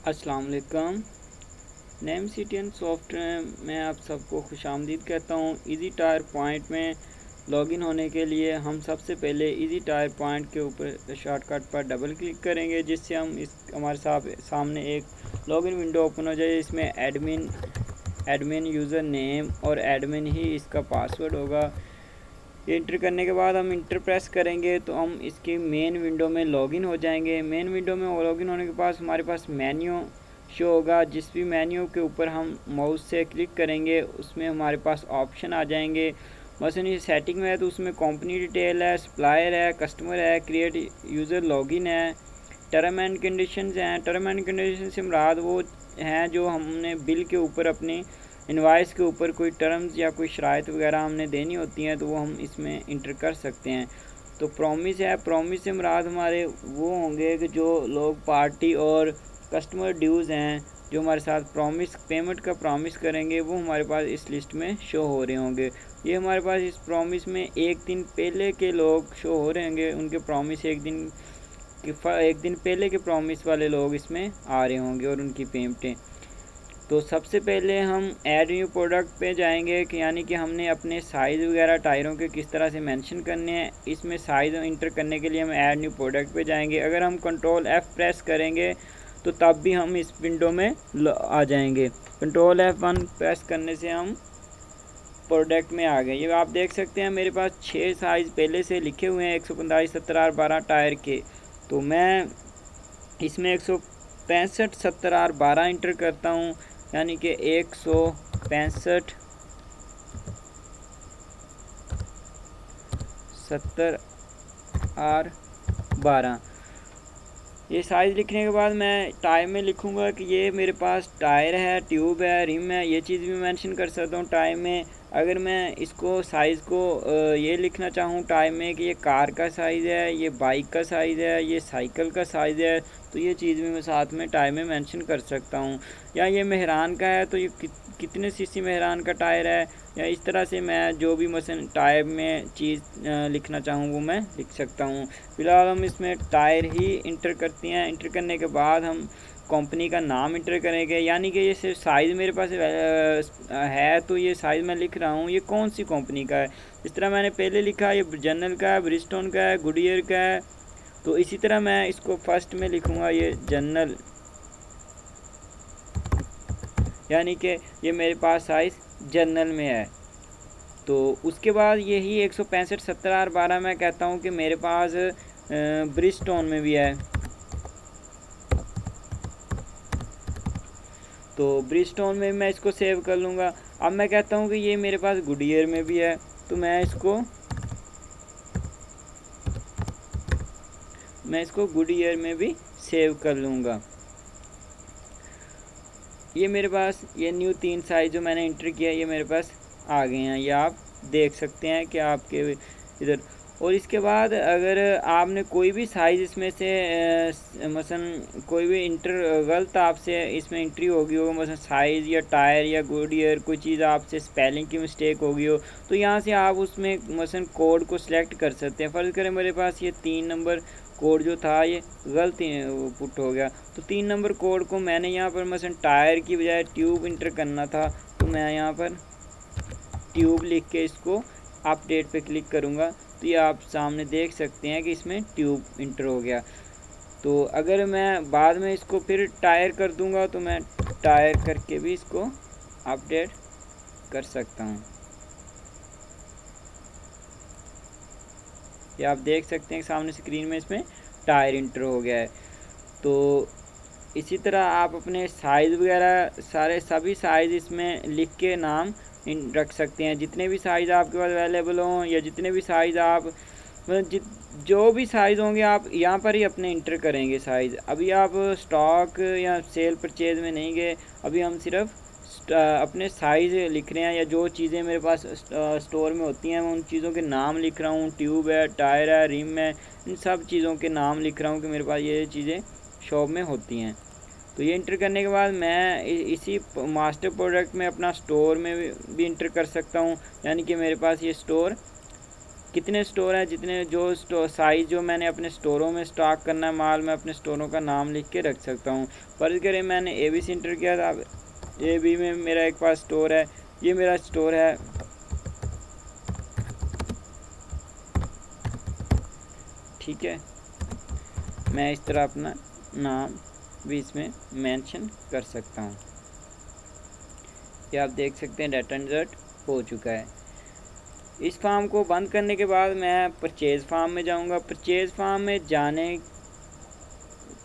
अस्सलाम वालेकुम। Name सिटीएन software में आप सबको खुशामदीद कहता हूँ। इजी टायर पॉइंट में लॉगिन होने के लिए हम सबसे पहले इजी टायर पॉइंट के ऊपर शॉर्टकट पर डबल क्लिक करेंगे, जिससे हम हमारे सामने एक लॉगिन विंडो ओपन हो जाए। इसमें एडमिन यूज़र नेम और एडमिन ही इसका पासवर्ड होगा। ये इंटर करने के बाद हम इंटर प्रेस करेंगे तो हम इसके मेन विंडो में लॉगिन हो जाएंगे। मेन विंडो में लॉगिन होने के बाद हमारे पास मेन्यू शो होगा। जिस भी मेन्यू के ऊपर हम माउस से क्लिक करेंगे उसमें हमारे पास ऑप्शन आ जाएंगे। मसलन ये सेटिंग में है तो उसमें कंपनी डिटेल है, सप्लायर है, कस्टमर है, क्रिएट यूज़र लॉगिन है, टर्म एंड कंडीशंस हैं। टर्म एंड कंडीशन से मुराद वो हैं जो हमने बिल के ऊपर अपनी इनवाइस के ऊपर कोई टर्म्स या कोई शराइत वगैरह हमने देनी होती हैं तो वो हम इसमें इंटर कर सकते हैं। तो प्रॉमिस है, प्रॉमिस से मुराद हमारे वो होंगे कि जो लोग पार्टी और कस्टमर ड्यूज़ हैं जो हमारे साथ प्रॉमिस पेमेंट का प्रॉमिस करेंगे वो हमारे पास इस लिस्ट में शो हो रहे होंगे। ये हमारे पास इस प्रॉमिस में एक दिन पहले के लोग शो हो रहे होंगे, उनके प्रॉमिस एक दिन पहले के प्रॉमिस वाले लोग इसमें आ रहे होंगे और उनकी पेमेंटें। तो सबसे पहले हम ऐड न्यू प्रोडक्ट पे जाएंगे कि यानी कि हमने अपने साइज़ वगैरह टायरों के किस तरह से मेंशन करने हैं। इसमें साइज़ इंटर करने के लिए हम ऐड न्यू प्रोडक्ट पे जाएंगे। अगर हम कंट्रोल F प्रेस करेंगे तो तब भी हम इस विंडो में आ जाएंगे। कंट्रोल F1 प्रेस करने से हम प्रोडक्ट में आ गए। ये आप देख सकते हैं मेरे पास 6 साइज़ पहले से लिखे हुए हैं 145, 70, 12 टायर के। तो मैं इसमें 165, 70, 12 इंटर करता हूँ, यानी कि 165, 70 और 12। ये साइज़ लिखने के बाद मैं टायर में लिखूँगा कि ये मेरे पास टायर है, ट्यूब है, रिम है। ये चीज़ भी मेंशन कर सकता हूँ टायर में। अगर मैं इसको साइज़ को ये लिखना चाहूँ टायर में कि ये कार का साइज़ है, ये बाइक का साइज़ है, ये साइकिल का साइज़ है, तो ये चीज़ भी मैं साथ में टायर में मेंशन कर सकता हूँ। या ये मेहरान का है तो ये कितने सीसी मेहरान का टायर है, या इस तरह से मैं जो भी मसलन टायर में चीज़ लिखना चाहूँ वो मैं लिख सकता हूँ। फ़िलहाल हम इसमें टायर ही इंटर करते हैं। इंटर करने के बाद हम कंपनी का नाम इंटर करेंगे, यानी कि ये सिर्फ साइज़ मेरे पास है तो ये साइज़ मैं लिख रहा हूँ ये कौन सी कंपनी का है। इस तरह मैंने पहले लिखा ये जनरल का है, ब्रिजस्टोन का है, गुडियर का है। तो इसी तरह मैं इसको फर्स्ट में लिखूँगा ये जनरल, यानी कि ये मेरे पास साइज़ जनरल में है। तो उसके बाद यही 165, 70 और 12 मैं कहता हूँ कि मेरे पास ब्रिजस्टोन में भी है। तो ब्रिजस्टोन में मैं इसको सेव कर लूँगा। अब मैं कहता हूँ कि ये मेरे पास गुडियर में भी है तो मैं इसको गुडियर में भी सेव कर लूँगा। ये मेरे पास ये न्यू 3 साइज़ जो मैंने इंटर किया ये मेरे पास आ गए हैं। ये आप देख सकते हैं कि आपके इधर। और इसके बाद अगर आपने कोई भी साइज़ इसमें से मसलन कोई भी गलत आपसे इसमें एंट्री होगी हो, मसलन साइज़ या टायर या गुडियर कोई चीज़ आपसे स्पेलिंग की मिस्टेक होगी हो, तो यहाँ से आप उसमें मसलन कोड को सिलेक्ट कर सकते हैं। फ़र्ज़ करें मेरे पास ये 3 नंबर कोड जो था ये गलत पुट हो गया, तो 3 नंबर कोड को मैंने यहाँ पर मसलन टायर की बजाय ट्यूब इंटर करना था तो मैं यहाँ पर ट्यूब लिख के इसको अपडेट पे क्लिक करूँगा तो ये आप सामने देख सकते हैं कि इसमें ट्यूब इंटर हो गया। तो अगर मैं बाद में इसको फिर टायर कर दूँगा तो मैं टायर करके भी इसको अपडेट कर सकता हूँ। ये आप देख सकते हैं सामने स्क्रीन में इसमें टायर इंटर हो गया है। तो इसी तरह आप अपने साइज़ वगैरह सभी साइज़ इसमें लिख के नाम रख सकते हैं। जितने भी साइज़ आपके पास अवेलेबल हों या जितने भी साइज़ आप जो भी साइज़ होंगे आप यहाँ पर ही अपने इंटर करेंगे साइज़। अभी आप स्टॉक या सेल परचेज़ में नहीं गए, अभी हम सिर्फ अपने साइज़ लिख रहे हैं या जो चीज़ें मेरे पास स्टोर में होती हैं मैं उन चीज़ों के नाम लिख रहा हूँ। ट्यूब है, टायर है, रिम है, इन सब चीज़ों के नाम लिख रहा हूँ कि मेरे पास ये चीज़ें शॉप में होती हैं। तो ये इंटर करने के बाद मैं इसी मास्टर प्रोडक्ट में अपना स्टोर में भी इंटर कर सकता हूँ, यानी कि मेरे पास ये स्टोर कितने स्टोर हैं, जितने जो स्टोर साइज़ जो मैंने अपने स्टोरों में स्टॉक करना है माल, मैं अपने स्टोरों का नाम लिख के रख सकता हूँ। फर्ज करें मैंने ABC इंटर किया था, AB में मेरा एक पास स्टोर है, ये मेरा स्टोर है, ठीक है। मैं इस तरह अपना नाम भी इसमें मेंशन कर सकता हूँ। ये आप देख सकते हैं डाटा इंसर्ट हो चुका है। इस फार्म को बंद करने के बाद मैं परचेज़ फार्म में जाऊंगा। परचेज़ फार्म में जाने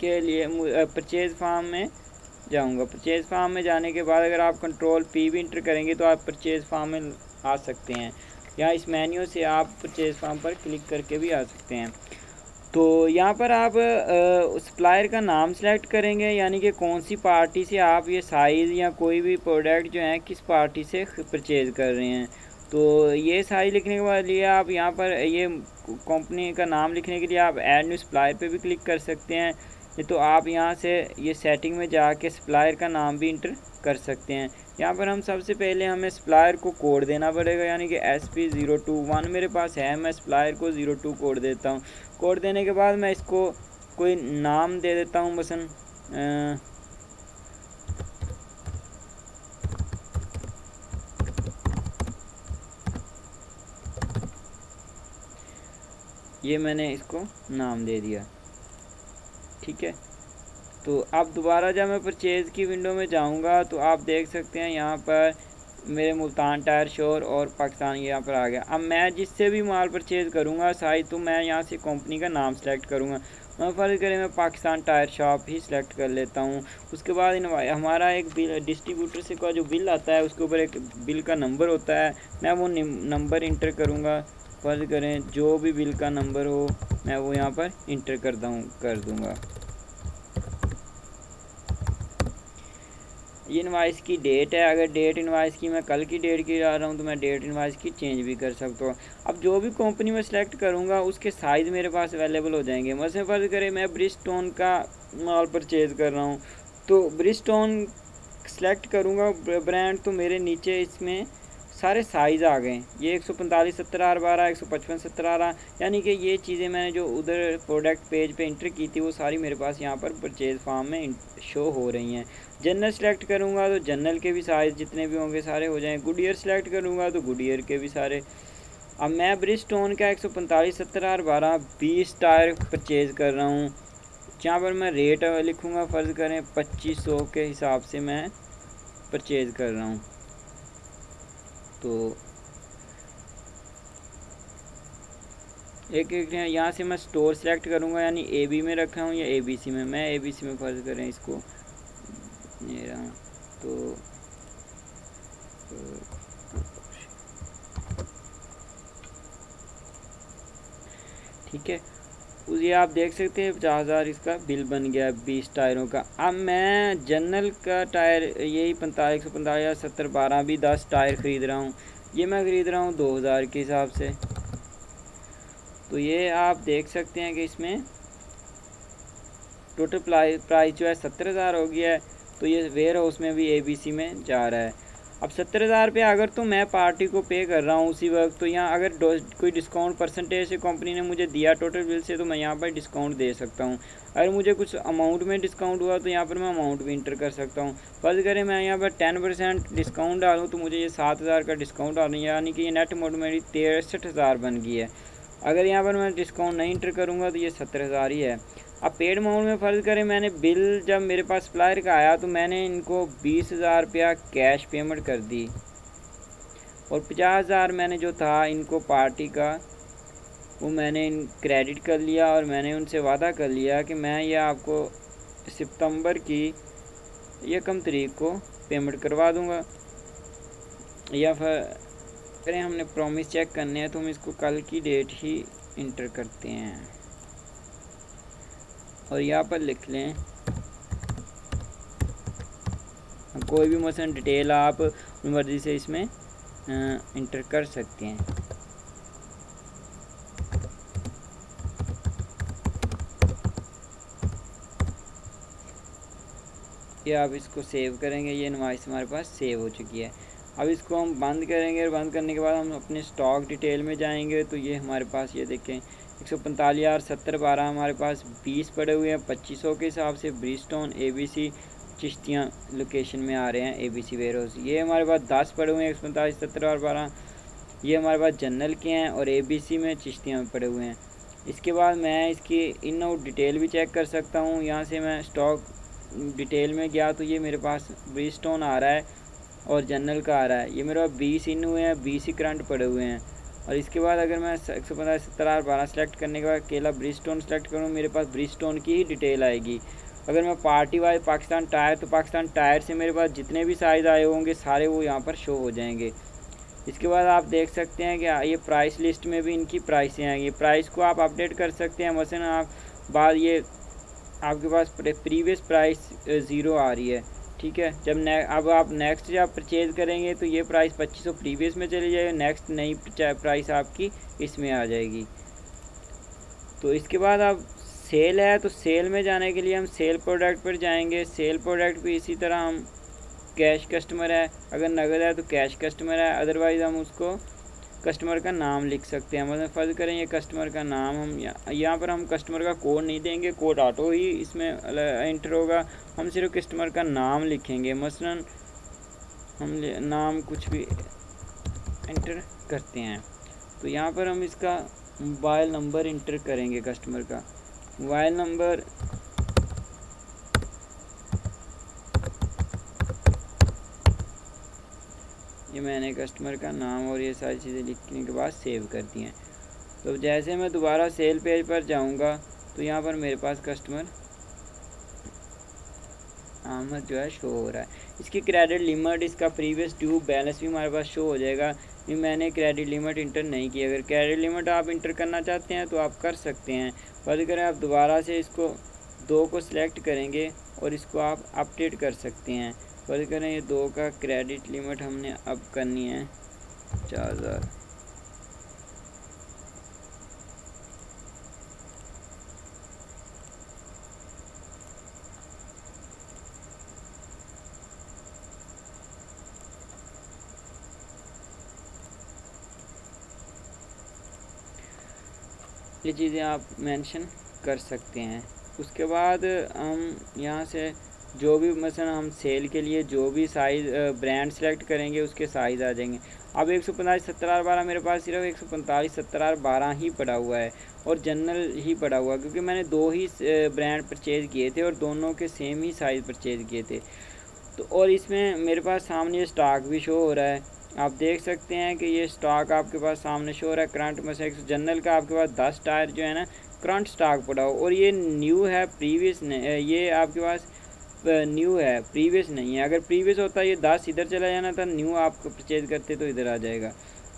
के लिए परचेज़ फार्म में जाऊंगा। परचेज़ फार्म में जाने के बाद अगर आप कंट्रोल P भी इंटर करेंगे तो आप परचेज़ फार्म में आ सकते हैं, या इस मेन्यू से आप परचेज़ फार्म पर क्लिक करके भी आ सकते हैं। तो यहाँ पर आप सप्लायर का नाम सेलेक्ट करेंगे, यानी कि कौन सी पार्टी से आप ये साइज़ या कोई भी प्रोडक्ट जो है किस पार्टी से परचेज़ कर रहे हैं। तो ये साइज़ लिखने के बाद लिए आप यहाँ पर ये कंपनी का नाम लिखने के लिए आप ऐड न्यू सप्लायर पे भी क्लिक कर सकते हैं। तो आप यहाँ से ये सेटिंग में जाके सप्लायर का नाम भी इंटर कर सकते हैं। यहाँ पर हम सबसे पहले हमें सप्लायर को कोड देना पड़ेगा, यानी कि SP021 मेरे पास है, मैं सप्लायर को 02 कोड देता हूँ। कोड देने के बाद मैं इसको कोई नाम दे देता हूँ, मसलन ये मैंने इसको नाम दे दिया, ठीक है। तो अब दोबारा जब मैं परचेज़ की विंडो में जाऊंगा तो आप देख सकते हैं यहाँ पर मेरे मुल्तान टायर शोर और पाकिस्तान यहाँ पर आ गया। अब मैं जिससे भी माल परचेज़ करूँगा साइज, तो मैं यहाँ से कंपनी का नाम सेलेक्ट करूँगा। मैं फ़र्ज़ करें मैं पाकिस्तान टायर शॉप ही सिलेक्ट कर लेता हूँ। उसके बाद हमारा एक बिल डिस्ट्रीब्यूटर से का जो बिल आता है उसके ऊपर एक बिल का नंबर होता है, मैं वो नंबर इंटर करूँगा। फ़र्ज़ करें जो भी बिल का नंबर हो मैं वो यहाँ पर इंटर कर दूँगा। ये इनवाइस की डेट है, अगर डेट इनवाइस की मैं कल की डेट की जा रहा हूँ तो मैं डेट इनवाइस की चेंज भी कर सकता हूँ। अब जो भी कंपनी में सिलेक्ट करूँगा उसके साइज़ मेरे पास अवेलेबल हो जाएंगे। मसलन फ़र्ज़ करें मैं ब्रिजस्टोन का माल परचेज़ कर रहा हूँ, तो ब्रिजस्टोन सेलेक्ट करूँगा ब्रांड, तो मेरे नीचे इसमें सारे साइज़ आ गए। ये 145 70 R12, 155 70 R, यानी कि ये चीज़ें मैंने जो उधर प्रोडक्ट पेज पे इंटर की थी वो सारी मेरे पास यहाँ पर परचेज़ फार्म में शो हो रही हैं। जनरल सेलेक्ट करूँगा तो जनरल के भी साइज़ जितने भी होंगे सारे हो जाएंगे। गुडियर सेलेक्ट करूँगा तो गुडियर के भी सारे। अब मैं ब्रिजस्टोन का 145 70 R12 20 टायर परचेज़ कर रहा हूँ। जहाँ पर मैं रेट लिखूँगा, फ़र्ज़ करें 2500 के हिसाब से मैं परचेज़ कर रहा हूँ। तो एक यहाँ से मैं स्टोर सेलेक्ट करूँगा, यानी AB में रखा हूँ या ABC में। मैं ABC में फ़र्ज़ करें इसको ले रहा हूँ, तो ठीक है। ये आप देख सकते हैं 50,000 इसका बिल बन गया 20 टायरों का। अब मैं जनरल का टायर यही 145 या 70 12 भी 10 टायर ख़रीद रहा हूँ। ये मैं ख़रीद रहा हूँ 2000 के हिसाब से। तो ये आप देख सकते हैं कि इसमें टोटल प्राइस जो है 70,000 हो गया है। तो ये वेयर हाउस में भी ABC में जा रहा है। अब 70,000 रुपये अगर तो मैं पार्टी को पे कर रहा हूँ उसी वक्त, तो यहाँ अगर कोई डिस्काउंट परसेंटेज से कंपनी ने मुझे दिया टोटल बिल से, तो मैं यहाँ पर डिस्काउंट दे सकता हूँ। अगर मुझे कुछ अमाउंट में डिस्काउंट हुआ तो यहाँ पर मैं अमाउंट भी इंटर कर सकता हूँ। फर्ज करें मैं यहाँ पर 10% डिस्काउंट डालूँ तो मुझे ये 7,000 का डिस्काउंट आ रहा है, यानी कि ये नेट अमाउंट मेरी 63,000 बन गई है। अगर यहाँ पर मैं डिस्काउंट नहीं इंटर करूँगा तो ये 70,000 ही है। अब पेड अमाउंट में फ़र्ज़ करें मैंने बिल जब मेरे पास सप्लायर का आया तो मैंने इनको 20,000 रुपया कैश पेमेंट कर दी, और 50,000 मैंने जो था इनको पार्टी का वो मैंने क्रेडिट कर लिया, और मैंने उनसे वादा कर लिया कि मैं ये आपको सितंबर की 1 तारीख को पेमेंट करवा दूँगा। या फिर करें हमने प्रॉमिस चेक करने हैं तो हम इसको कल की डेट ही इंटर करते हैं, और यहाँ पर लिख लें कोई भी मसलन डिटेल आप मर्ज़ी से इसमें इंटर कर सकते हैं। ये आप इसको सेव करेंगे, ये इनवॉइस हमारे पास सेव हो चुकी है। अब इसको हम बंद करेंगे और बंद करने के बाद हम अपने स्टॉक डिटेल में जाएंगे। तो ये हमारे पास ये देखें 145,7012 हमारे पास 20 पड़े हुए हैं 2500 के हिसाब से। ब्रिजस्टोन ABC चिश्तियाँ लोकेशन में आ रहे हैं ABC वेयर हाउस। ये हमारे पास 10 पड़े हुए हैं 145,7012, ये हमारे पास जनरल के हैं और ABC में चिश्तियाँ में पड़े हुए हैं। इसके बाद मैं इसकी इन आउट डिटेल भी चेक कर सकता हूँ। यहाँ से मैं स्टॉक डिटेल में गया तो ये मेरे पास ब्रिजस्टोन आ रहा है और जनरल का आ रहा है। ये मेरे पास 20 इन हुए हैं 20 ही करंट पड़े हुए हैं। और इसके बाद अगर मैं 145,7012 सेलेक्ट करने के बाद अकेला ब्रिजस्टोन सेलेक्ट करूँ, मेरे पास ब्रिजस्टोन की ही डिटेल आएगी। अगर मैं पार्टी वाइज पाकिस्तान टायर, तो पाकिस्तान टायर से मेरे पास जितने भी साइज़ आए होंगे सारे वो यहाँ पर शो हो जाएंगे। इसके बाद आप देख सकते हैं कि ये प्राइस लिस्ट में भी इनकी प्राइसें आएंगी। प्राइस को आप अपडेट कर सकते हैं। मसलन आप बाद ये आपके पास प्रीवियस प्राइस 0 आ रही है, ठीक है। जब अब आप नेक्स्ट जब परचेज़ करेंगे तो ये प्राइस 2500 प्रीवियस में चली जाएगी, नेक्स्ट नई प्राइस आपकी इसमें आ जाएगी। तो इसके बाद अब सेल है, तो सेल में जाने के लिए हम सेल प्रोडक्ट पर जाएंगे। सेल प्रोडक्ट भी इसी तरह हम कैश कस्टमर है, अगर नगद है तो कैश कस्टमर है, अदरवाइज़ हम उसको कस्टमर का नाम लिख सकते हैं। मतलब फ़र्ज़ करें ये कस्टमर का नाम, हम यहाँ पर हम कस्टमर का कोड नहीं देंगे, कोड ऑटो ही इसमें इंटर होगा। हम सिर्फ कस्टमर का नाम लिखेंगे। मसलन हम नाम कुछ भी इंटर करते हैं। तो यहाँ पर हम इसका मोबाइल नंबर इंटर करेंगे। कस्टमर का मोबाइल नंबर ये मैंने कस्टमर का नाम और ये सारी चीज़ें लिखने के बाद सेव कर दी हैं। तो जैसे मैं दोबारा सेल पेज पर जाऊंगा तो यहाँ पर मेरे पास कस्टमर अहमद जो है शो हो रहा है। इसकी क्रेडिट लिमिट, इसका प्रीवियस ड्यू बैलेंस भी हमारे पास शो हो जाएगा। ये मैंने क्रेडिट लिमिट इंटर नहीं की। अगर क्रेडिट लिमिट आप इंटर करना चाहते हैं तो आप कर सकते हैं। फर्ज करें आप दोबारा से इसको 2 को सिलेक्ट करेंगे और इसको आप अपडेट कर सकते हैं। फर्ज करें ये 2 का क्रेडिट लिमिट हमने अब करनी है 4000। ये चीज़ें आप मेंशन कर सकते हैं। उसके बाद हम यहाँ से जो भी मसलन हम सेल के लिए जो भी साइज़ ब्रांड सेलेक्ट करेंगे उसके साइज़ आ जाएंगे। अब 145,7012 मेरे पास सिर्फ 145,7012 ही पड़ा हुआ है और जनरल ही पड़ा हुआ है, क्योंकि मैंने 2 ही ब्रांड परचेज़ किए थे और दोनों के सेम ही साइज़ परचेज़ किए थे। तो और इसमें मेरे पास सामने स्टॉक भी शो हो रहा है। आप देख सकते हैं कि ये स्टॉक आपके पास सामने शो हो रहा है। करंट में से जनरल का आपके पास 10 टायर जो है ना करंट स्टॉक पड़ा हो, और ये न्यू है, प्रीवियस नहीं, ये आपके पास न्यू है, प्रीवियस नहीं है। अगर प्रीवियस होता ये 10 इधर चला जाना था, न्यू आपको परचेज करते तो इधर आ जाएगा।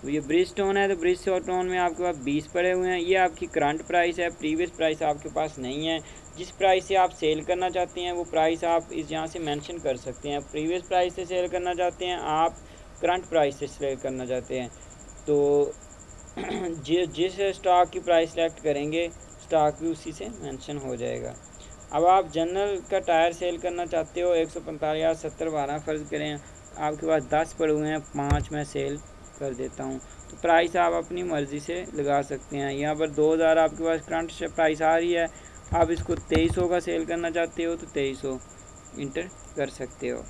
तो ये ब्रिजस्टोन है, तो ब्रिजस्टोन में आपके पास 20 पड़े हुए हैं। ये आपकी करंट प्राइस है, प्रीवियस प्राइस आपके पास नहीं है। जिस प्राइस से आप सेल करना चाहते हैं वो प्राइस आप इस यहाँ से मेंशन कर सकते हैं। प्रीवियस प्राइस से सेल करना चाहते हैं आप, करंट प्राइस से सेल करना चाहते हैं, तो जिस स्टॉक की प्राइस सेलेक्ट करेंगे स्टॉक भी उसी से मेंशन हो जाएगा। अब आप जनरल का टायर सेल करना चाहते हो 145,7012 फ़र्ज़ करें आपके पास 10 पड़े हुए हैं, 5 मैं सेल कर देता हूँ। तो प्राइस आप अपनी मर्ज़ी से लगा सकते हैं। यहाँ पर 2000 आपके पास करंट प्राइस आ रही है, आप इसको 2300 का सेल करना चाहते हो तो 2300 इंटर कर सकते हो।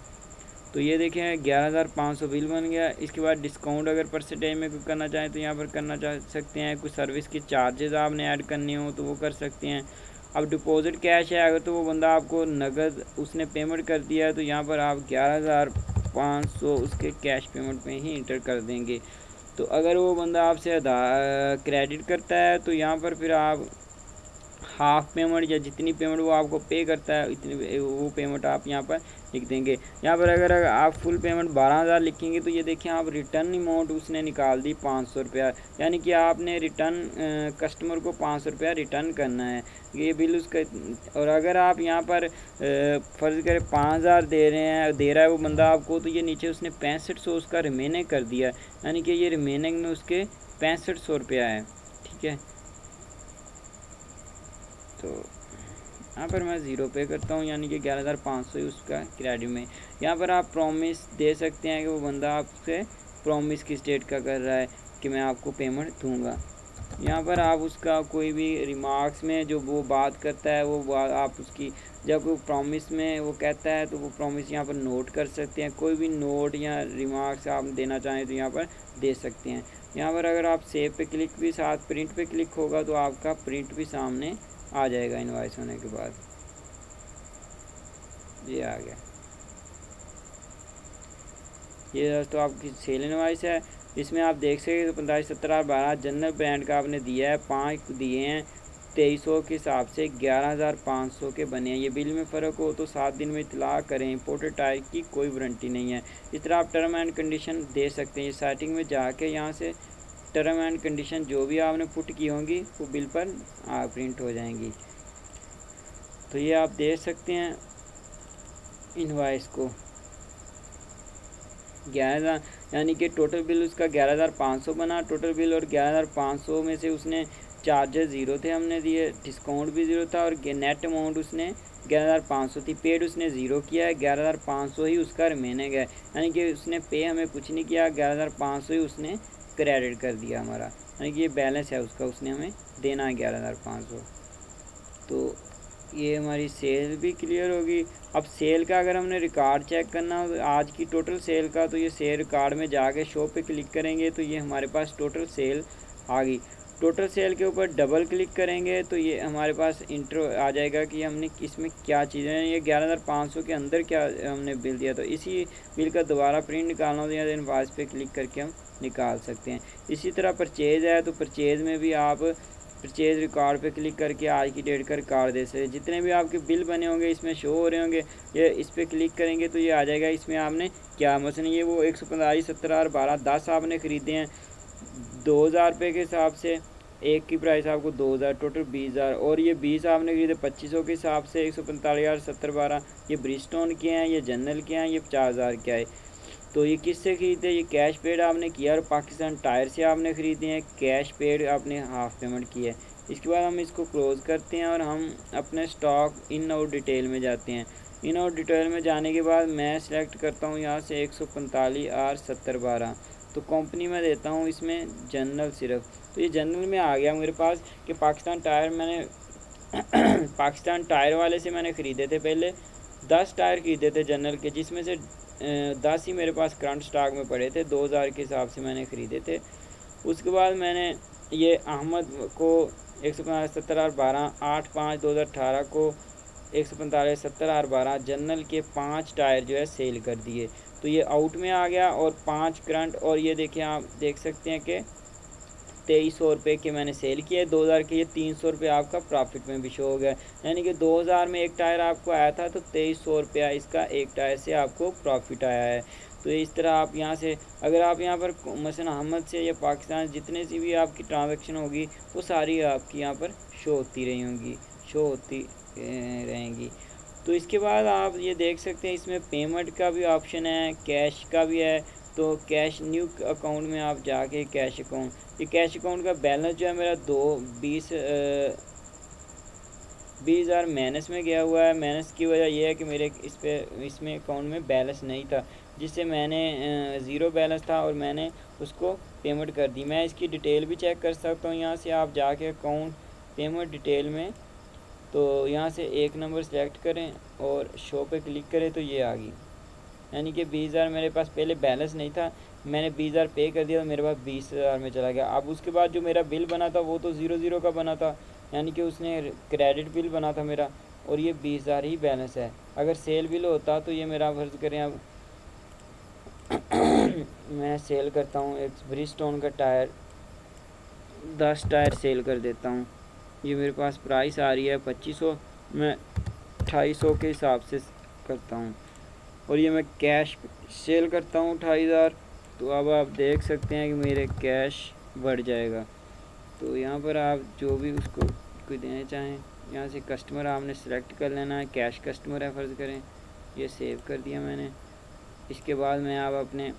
तो ये देखें 11,500 बिल बन गया। इसके बाद डिस्काउंट अगर परसेंटेज में कुछ करना चाहें तो यहाँ पर करना चाह सकते हैं। कुछ सर्विस के चार्जेस आपने ऐड करने हो तो वो कर सकते हैं। अब डिपॉजिट कैश है, अगर तो वो बंदा आपको नगद उसने पेमेंट कर दिया है तो यहाँ पर आप 11,500 उसके कैश पेमेंट में ही इंटर कर देंगे। तो अगर वो बंदा आपसे क्रेडिट करता है तो यहाँ पर फिर आप हाफ पेमेंट या जितनी पेमेंट वो आपको पे करता है इतनी वो पेमेंट आप यहाँ पर लिख देंगे। यहाँ पर अगर आप फुल पेमेंट 12,000 लिखेंगे तो ये देखिए आप रिटर्न अमाउंट उसने निकाल दी 500 रुपया, यानी कि आपने रिटर्न कस्टमर को 500 रुपया रिटर्न करना है ये बिल उसका। और अगर आप यहाँ पर फ़र्ज़ करें 5,000 दे रहा है वो बंदा आपको, तो ये नीचे उसने 6500 उसका रिमेनिंग कर दिया, यानी कि ये रिमेनिंग में उसके 6500 रुपया है, ठीक है। तो यहाँ पर मैं 0 पे करता हूँ, यानी कि 11,500 ही उसका क्रेडिट में। यहाँ पर आप प्रॉमिस दे सकते हैं कि वो बंदा आपसे प्रॉमिस किस डेट का कर रहा है कि मैं आपको पेमेंट दूंगा। यहाँ पर आप उसका कोई भी रिमार्क्स में जो वो बात करता है वो आप उसकी जब वो प्रॉमिस में वो कहता है तो वो प्रॉमिस यहाँ पर नोट कर सकते हैं। कोई भी नोट या रिमार्क्स आप देना चाहें तो यहाँ पर दे सकते हैं। यहाँ पर अगर आप सेव पे क्लिक भी साथ प्रिंट पे क्लिक होगा तो आपका प्रिंट भी सामने आ जाएगा इनवॉइस होने के बाद। ये आ गया। ये दोस्तों आपकी सेल इनवॉइस है। इसमें आप देख सकते हैं 45,70,12 जनरल ब्रांड का आपने दिया है, 5 दिए हैं 2300 के हिसाब से 11,500 के बने हैं। ये बिल में फ़र्क हो तो 7 दिन में इतला करें। इम्पोर्टेड टायर की कोई वारंटी नहीं है। इस तरह आप टर्म एंड कंडीशन दे सकते हैं। सेटिंग में जाके यहाँ से टर्म एंड कंडीशन जो भी आपने पुट की होंगी वो बिल पर प्रिंट हो जाएंगी। तो ये आप देख सकते हैं इनवॉइस को 11,000 यानी कि टोटल बिल उसका 11,500 बना टोटल बिल, और 11,500 में से उसने चार्जेस 0 थे हमने दिए, डिस्काउंट भी 0 था, और नेट अमाउंट उसने 11,500 थी। पेड उसने 0 किया है, 11,500 ही उसका रिमेनिंग है, यानी कि उसने पे हमें कुछ नहीं किया, 11,500 ही उसने क्रेडिट कर दिया हमारा, यानी कि ये बैलेंस है उसका, उसने हमें देना है 11,500। तो ये हमारी सेल भी क्लियर होगी। अब सेल का अगर हमने रिकॉर्ड चेक करना हो आज की टोटल सेल का, तो ये सेल रिकॉर्ड में जाके शो पे क्लिक करेंगे तो ये हमारे पास टोटल सेल आ गई। टोटल सेल के ऊपर डबल क्लिक करेंगे तो ये हमारे पास इंट्रो आ जाएगा कि हमने इसमें क्या चीज़ें हैं। ये 11,500 के अंदर क्या हमने बिल दिया, तो इसी बिल का दोबारा प्रिंट निकालना हो या इनवॉइस पे क्लिक करके हम निकाल सकते हैं। इसी तरह परचेज़ है तो परचेज़ में भी आप परचेज़ रिकॉर्ड पे क्लिक करके आज की डेट का रिकॉर्ड दे सकते हैं। जितने भी आपके बिल बने होंगे इसमें शो हो रहे होंगे, ये इस पर क्लिक करेंगे तो ये आ जाएगा इसमें आपने क्या, मसलन ये वो 145, 70 और 12 10 आपने ख़रीदे हैं 2,000 रुपये के हिसाब से, एक की प्राइस आपको 2,000, टोटल 20,000, और ये 20 आपने खरीदे 2,500 के हिसाब से 145,000, 70 12 ये ब्रिजस्टोन के हैं, ये जनरल के हैं, ये 50,000 के आए। तो ये किससे ख़रीदे, ये कैश पेड आपने किया और पाकिस्तान टायर से आपने ख़रीदे हैं, कैश पेड आपने हाफ़ पेमेंट की है। इसके बाद हम इसको क्लोज़ करते हैं और हम अपने स्टॉक इन और डिटेल में जाते हैं। इन और डिटेल में जाने के बाद मैं सिलेक्ट करता हूँ यहाँ से 145 और 70 12, तो कंपनी में देता हूँ इसमें जनरल सिर्फ। तो ये जनरल में आ गया मेरे पास कि पाकिस्तान टायर मैंने पाकिस्तान टायर वाले से मैंने ख़रीदे थे पहले 10 टायर ख़रीदे थे जनरल के, जिसमें से 10 ही मेरे पास करंट स्टॉक में पड़े थे, 2,000 के हिसाब से मैंने ख़रीदे थे। उसके बाद मैंने ये अहमद को 145 70 और 12 8/5/2018 को 145 70 और 12 जनरल के 5 टायर जो है सेल कर दिए। तो ये आउट में आ गया और 5 करंट, और ये देखिए आप देख सकते हैं कि 2,300 रुपये के मैंने सेल किए, 2,000 के ये 300 रुपये आपका प्रॉफिट में भी शो हो गया, यानी कि 2,000 में एक टायर आपको आया था तो 2,300 रुपया इसका एक टायर से आपको प्रॉफिट आया है। तो इस तरह आप यहाँ से अगर आप यहाँ पर मसलन अहमद से या पाकिस्तान जितने सी भी आपकी ट्रांजैक्शन होगी वो सारी आपकी यहाँ पर शो होती रहेंगी। तो इसके बाद आप ये देख सकते हैं इसमें पेमेंट का भी ऑप्शन है, कैश का भी है। तो कैश न्यू अकाउंट में आप जाके कैश अकाउंट, ये कैश अकाउंट का बैलेंस जो है मेरा 20,000 माइनस में गया हुआ है। माइनस की वजह यह है कि मेरे इसमें अकाउंट में बैलेंस नहीं था, जिससे मैंने 0 बैलेंस था और मैंने उसको पेमेंट कर दी। मैं इसकी डिटेल भी चेक कर सकता हूँ यहाँ से आप जाके अकाउंट पेमेंट डिटेल में, तो यहाँ से एक नंबर सेलेक्ट करें और शो पे क्लिक करें तो ये आ गई, यानी कि 20,000 मेरे पास पहले बैलेंस नहीं था, मैंने 20,000 पे कर दिया तो मेरे पास 20,000 में चला गया। अब उसके बाद जो मेरा बिल बना था वो तो 0 का बना था, यानी कि उसने क्रेडिट बिल बना था मेरा, और ये 20,000 ही बैलेंस है। अगर सेल बिल होता तो ये मेरा फर्ज करें अब मैं सेल करता हूँ एक ब्रिजस्टोन का टायर 10 टायर सेल कर देता हूँ। ये मेरे पास प्राइस आ रही है 2,500, मैं 2,250 के हिसाब से करता हूँ, और ये मैं कैश सेल करता हूँ 28,000। तो अब आप देख सकते हैं कि मेरे कैश बढ़ जाएगा। तो यहाँ पर आप जो भी उसको कोई देना चाहें यहाँ से कस्टमर आपने सेलेक्ट कर लेना है, कैश कस्टमर है फ़र्ज़ करें, ये सेव कर दिया मैंने। इसके बाद मैं अब अपने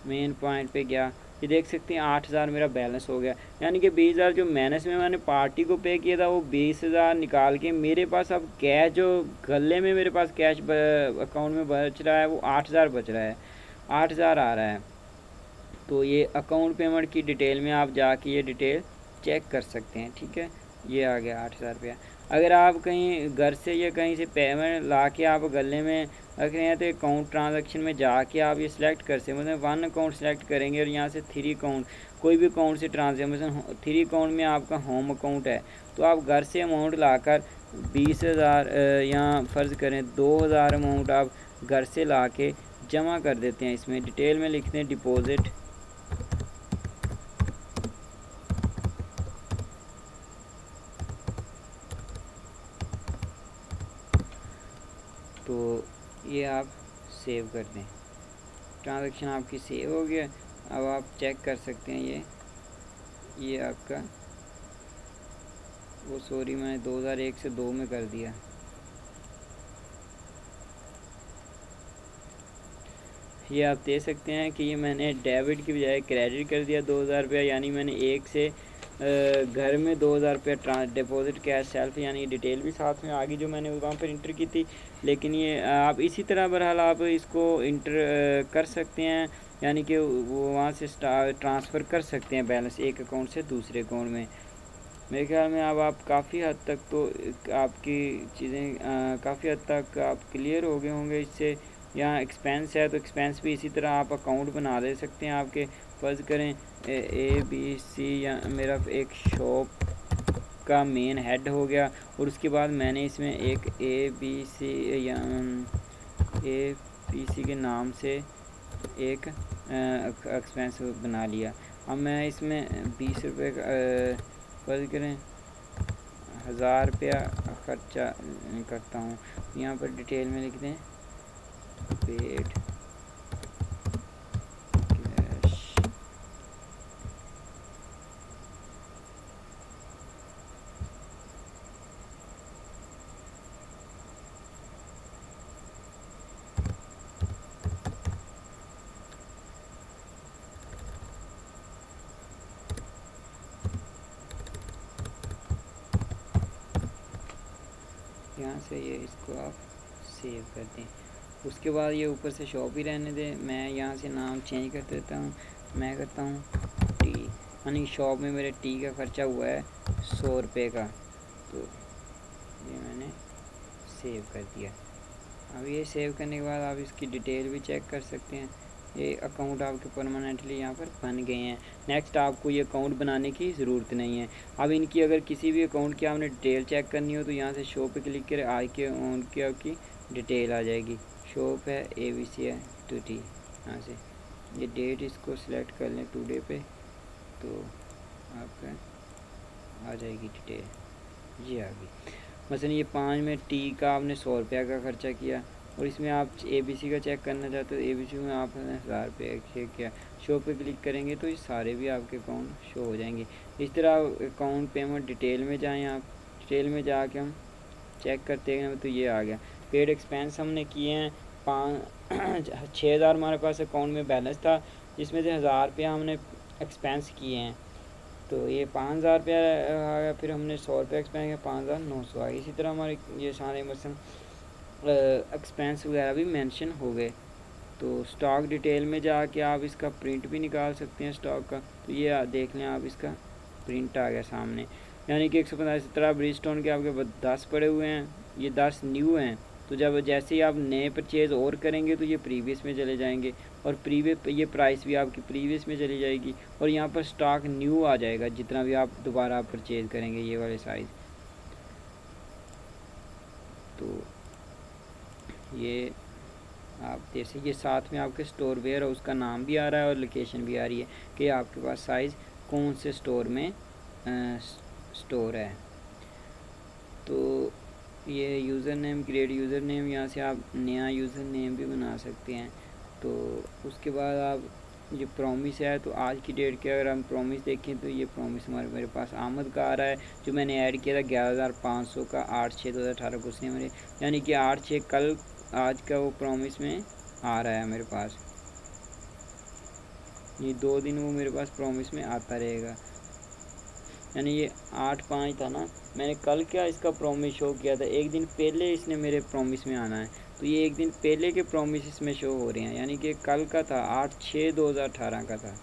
मेन पॉइंट पे गया। ये देख सकते हैं 8,000 मेरा बैलेंस हो गया। यानी कि 20,000 जो माइनस में मैंने पार्टी को पे किया था वो 20,000 निकाल के मेरे पास अब कैश जो गले में मेरे पास कैश अकाउंट में बच रहा है वो 8,000 बच रहा है, 8,000 आ रहा है। तो ये अकाउंट पेमेंट की डिटेल में आप जाके ये डिटेल चेक कर सकते हैं। ठीक है, ये आ गया 8,000 रुपया। अगर आप कहीं घर से या कहीं से पेमेंट ला के आप गले में रख रहे हैं तो अकाउंट ट्रांजैक्शन में जाके आप ये सिलेक्ट कर सकते हैं। मतलब 1 अकाउंट सेलेक्ट करेंगे और यहाँ से 3 अकाउंट, कोई भी अकाउंट से ट्रांजेक्शन 3 अकाउंट में आपका होम अकाउंट है तो आप घर से अमाउंट लाकर 20,000 या फ़र्ज़ करें 2,000 अमाउंट आप घर से ला के जमा कर देते हैं। इसमें डिटेल में लिखते हैं डिपॉज़िट, तो ये आप सेव कर दें। ट्रांजैक्शन आपकी सेव हो गया। अब आप चेक कर सकते हैं ये आपका वो सॉरी मैंने 2001 से 2 में कर दिया। ये आप दे सकते हैं कि ये मैंने डेबिट की बजाय क्रेडिट कर दिया 2,000 रुपया, यानी मैंने एक से घर में 2,000 रुपया डिपॉजिट कैश सेल्फ, यानी डिटेल भी साथ में आ गई जो मैंने वहाँ पर इंटर की थी। लेकिन ये आप इसी तरह बहरहाल आप इसको इंटर कर सकते हैं, यानी कि वो वहाँ से ट्रांसफ़र कर सकते हैं बैलेंस एक अकाउंट से दूसरे अकाउंट में। मेरे ख्याल में अब आप काफ़ी हद तक तो आपकी चीज़ें काफ़ी हद तक आप क्लियर हो गए होंगे इससे। यहाँ एक्सपेंस है तो एक्सपेंस भी इसी तरह आप अकाउंट बना ले सकते हैं आपके। फ़र्ज़ करें ABC या मेरा एक शॉप का मेन हेड हो गया और उसके बाद मैंने इसमें एक ABC या ABC के नाम से एक एक्सपेंस बना लिया। अब मैं इसमें 20 रुपये का फ़र्ज़ करें 1,000 रुपया ख़र्चा करता हूँ। यहाँ पर डिटेल में लिख दें पेड कैश। यहाँ से ये इसको आप सेव कर दें। उसके बाद ये ऊपर से शॉप ही रहने दें। मैं यहाँ से नाम चेंज कर देता हूँ, मैं करता हूँ टी, यानी शॉप में मेरे टी का ख़र्चा हुआ है 100 रुपये का, तो ये मैंने सेव कर दिया। अब ये सेव करने के बाद आप इसकी डिटेल भी चेक कर सकते हैं। ये अकाउंट आपके परमानेंटली यहाँ पर बन गए हैं। नेक्स्ट आपको ये अकाउंट बनाने की ज़रूरत नहीं है। अब इनकी अगर किसी भी अकाउंट की आपने डिटेल चेक करनी हो तो यहाँ से शो पे क्लिक करें, आई के उनकी आपकी डिटेल आ जाएगी। शॉप है ABC है 2T, यहाँ से ये डेट इसको सिलेक्ट कर लें टुडे पे तो आपका आ जाएगी डिटेल, ये आ गई। मसलन ये 5 में टी का आपने 100 रुपया का ख़र्चा किया और इसमें आप ABC का चेक करना चाहते हो तो ABC में आपने 1,000 रुपये किया। शो पे क्लिक करेंगे तो ये सारे भी आपके अकाउंट शो हो जाएंगे। इस तरह अकाउंट पेमेंट डिटेल में जाएँ आप, डिटेल में जाके हम चेक करते हैं तो ये आ गया। पेड एक्सपेंस हमने किए हैं 6,000 हमारे पास अकाउंट में बैलेंस था जिसमें से 1,000 रुपया हमने एक्सपेंस किए हैं, तो ये 5,000 रुपया आ गया। फिर हमने 100 रुपये एक्सपेंस किया 5,900 आ गया। इसी तरह हमारे ये सारे मसलन एक्सपेंस वगैरह भी मेंशन हो गए। तो स्टॉक डिटेल में जाके आप इसका प्रिंट भी निकाल सकते हैं स्टॉक का, तो ये देख लें आप इसका प्रिंट आ गया सामने, यानी कि 115 ब्रिजस्टोन के आपके 10 पड़े हुए हैं, ये 10 न्यू हैं। तो जब जैसे ही आप नए परचेज़ और करेंगे तो ये प्रीवियस में चले जाएंगे और प्रीवियस ये प्राइस भी आपकी प्रीवियस में चली जाएगी और यहाँ पर स्टॉक न्यू आ जाएगा जितना भी आप दोबारा परचेज़ करेंगे ये वाले साइज़। तो ये आप जैसे ये साथ में आपके स्टोर वेयर है उसका नाम भी आ रहा है और लोकेशन भी आ रही है कि आपके पास साइज़ कौन से स्टोर में स्टोर है। तो ये user name, create user name, यहाँ से आप नया यूज़र नेम भी बना सकते हैं। तो उसके बाद आप ये प्रॉमिस है, तो आज की डेट के अगर हम प्रॉमिस देखें तो ये प्रॉमिस मेरे पास आमद का आ रहा है जो मैंने ऐड किया था 11,500 का 8/6/2018 को, उसने मेरे यानी कि 8/6 कल आज का वो प्रॉमिस में आ रहा है मेरे पास। ये 2 दिन वो मेरे पास प्रॉमिस में आता रहेगा। यानी ये 8/5 था ना, मैंने कल क्या इसका प्रॉमिस शो किया था, एक दिन पहले इसने मेरे प्रॉमिस में आना है, तो ये एक दिन पहले के प्रॉमिस इसमें शो हो रहे हैं। यानी कि कल का था 8/6/2018 का था,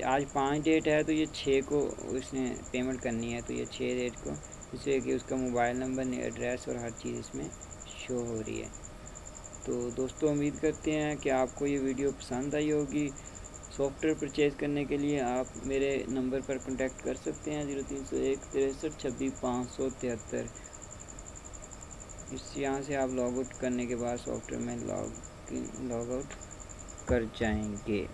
आज 5 डेट है, तो ये 6 को उसने पेमेंट करनी है, तो ये 6 डेट को, जिससे कि उसका मोबाइल नंबर, एड्रेस और हर चीज़ इसमें शो हो रही है। तो दोस्तों उम्मीद करते हैं कि आपको ये वीडियो पसंद आई होगी। सॉफ्टवेयर परचेज़ करने के लिए आप मेरे नंबर पर कांटेक्ट कर सकते हैं 0301 63 26 573। यहाँ से आप लॉग आउट करने के बाद सॉफ्टवेयर में लॉग आउट कर जाएंगे।